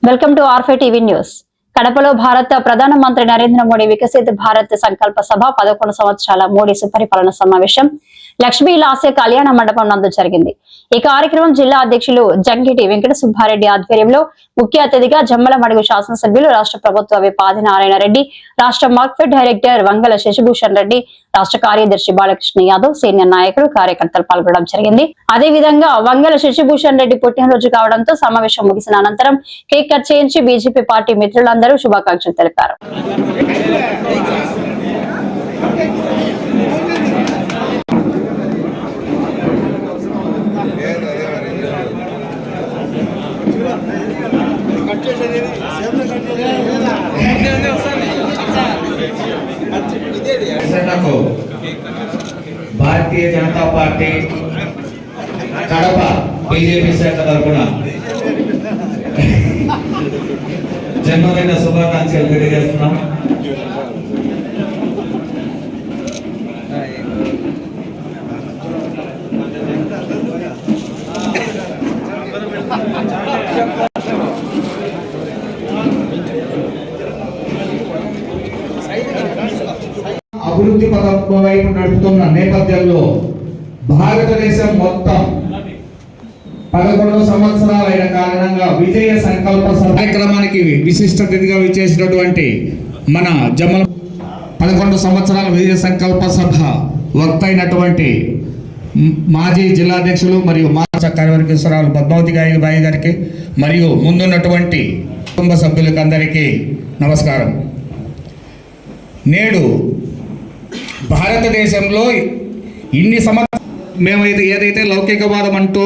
Welcome to R5 TV news. కడపలో భారత ప్రధానమంత్రి నరేంద్ర మోడీ వికసిత భారత్ సంకల్ప సభ 11 సంవత్సరాల మోడీ సుపరిపాలన సమావేశం లక్ష్మీ లాస్య కళ్యాణ మండపం నందు జరిగింది. ఈ కార్యక్రమం జిల్లా అధ్యక్షులు జంగిటి వెంకట సుబ్బారెడ్డి ఆధ్వర్యంలో ముఖ్య అతిథిగా జమ్మలమడుగు శాసనసభ్యులు రాష్ట్ర ప్రభుత్వ విప్ ఆదినారాయణ రెడ్డి, రాష్ట్ర మార్కెట్ డైరెక్టర్ వంగల శశిభూషణ్ రెడ్డి, రాష్ట్ర కార్యదర్శి బాలకృష్ణ యాదవ్, సీనియర్ నాయకులు కార్యకర్తలు పాల్గొనడం జరిగింది. అదేవిధంగా వంగల శశిభూషణ్ రెడ్డి పుట్టినరోజు కావడంతో సమావేశం ముగిసిన అనంతరం కేక్ కట్ చేయించి బీజేపీ పార్టీ మిత్రులందరూ శుభాకాంక్షలు తెలిపారు. భారతీయ జనతా పార్టీ కడప బీజేపీ శాఖ తరఫున జన్మదిన శుభాకాంక్షలు తెలియజేస్తున్నాం. అభివృద్ధి పథకం వైపు నడుపుతున్న నేపథ్యంలో భారతదేశం మొత్తం 11 సంవత్సరాలైన కారణంగా విజయ సంకల్ప కార్యక్రమానికి విశిష్ట అతిథిగా విచ్చేసినటువంటి మన జమ్మల 11 సంవత్సరాల విజయ సంకల్ప సభ వక్త అయినటువంటి మాజీ జిల్లాధ్యక్షులు మరియు మాజీ కార్యవర్గేశ్వరాలు పద్మావతి బాయి గారికి మరియు ముందున్నటువంటి కుటుంబ సభ్యులకు అందరికీ నమస్కారం. నేడు భారతదేశంలో ఇన్ని సంవత్సరాలు మేమైతే ఏదైతే లౌకికవాదం అంటూ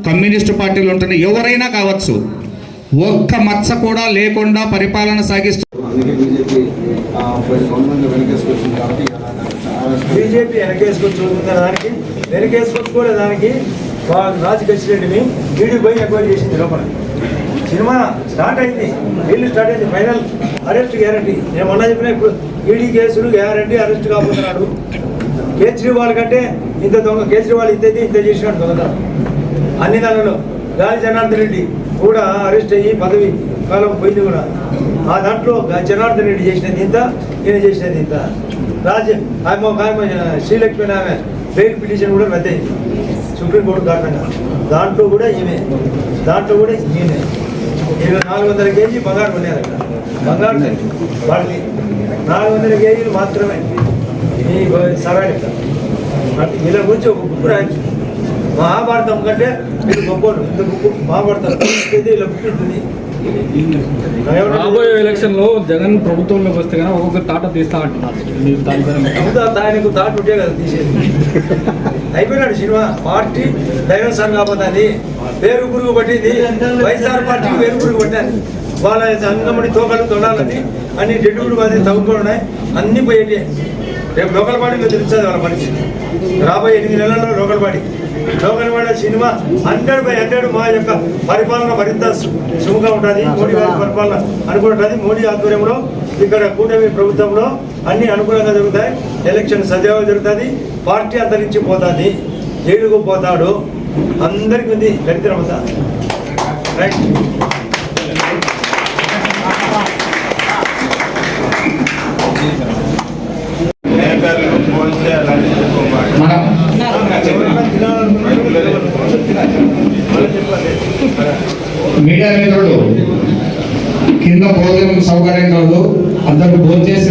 కమ్యూనిస్టు పార్టీలు ఉంటున్న ఎవరైనా కావచ్చు, ఒక్క మచ్చ కూడా లేకుండా పరిపాలన సాగిస్తూ బీజేపీ వెనకేసుకొచ్చుకోలే దానికి రాజకృష్ణరెడ్డిని వీడికి పోయి ఎక్వైర్ చేసింది. లోపల సినిమా స్టార్ట్ అయింది, వీళ్ళు స్టార్ట్ అయింది. Final arrest guarantee. నేను మొన్న చెప్పిన ఇప్పుడు ఈడీ కేసులు గ్యారంటీ అరెస్ట్ కాబోతున్నాడు. కేజ్రీవాల్ కంటే ఇంత దొంగ, కేజ్రీవాల్ ఇంత చేసినాడు దొంగ అన్ని దానిలో. గాలి జనార్దన్ రెడ్డి కూడా అరెస్ట్ అయ్యి పదవి కాలం పోయింది కూడా. ఆ దాంట్లో జనార్దన్ రెడ్డి చేసినది ఇంత, ఈయన చేసినది ఇంత. శ్రీలక్ష్మి ఆమె బెయిల్ పిటిషన్ కూడా రద్దయింది సుప్రీంకోర్టు కారణంగా. దాంట్లో కూడా ఈమె, దాంట్లో కూడా ఈయనే. 400 కేజీ బంగారు కొన్నారు అక్కడ. బంగారు వాళ్ళకి 400 కేజీలు మాత్రమే ఈ సరాయి. వీళ్ళ గురించి ఒక బుక్ రాయచ్చు. మహాభారతం కంటే వీళ్ళు గొప్పలు. ఇంత బుక్ మహాభారతం ఇలా బుక్ ఉంటుంది. రాబోయే ఎలక్షన్ లో జగన్ ప్రభుత్వంలోకి వస్తే కనుక ఒక్కొక్క తాట తీస్తా అంటున్నారు. ఆయనకు తాట ఉంటే కదా తీసేది. అయిపోయినాడు సినిమా. పార్టీ దైవం సార్ కాబోతుంది. పేరు పురుగు పట్టింది. వైఎస్ఆర్ పార్టీకి పేరు పురుగు పట్టారు. వాళ్ళ అంగమడి తోకలు తొడాలని అన్ని డెడ్డుగుడు మంది తవ్వుకొని ఉన్నాయి. అన్ని పోయేటి. రేపు లోకల్పాడి మీద తెలుస్తుంది వాళ్ళ పరిస్థితి. రాబోయే 8 నెలల్లో లోకల్పాడి సినిమా 100/100 మా యొక్క పరిపాలన మరింత సుముగా ఉంటుంది. మోడీ గారి పరిపాలన అనుకుంటుంది. మోడీ ఆధ్వర్యంలో ఇక్కడ కూటమి ప్రభుత్వంలో అన్ని అనుకూలంగా జరుగుతాయి. ఎలక్షన్ సజావుగా జరుగుతుంది. పార్టీ అంతరించిపోతుంది. జైలుకు పోతాడు. అందరికీ ఉంది దరిద్రమంతా. రైట్. మీడియా మిత్రులు కింద భోజనం సౌకర్యం కాదు, అందరూ భోజనం చేసి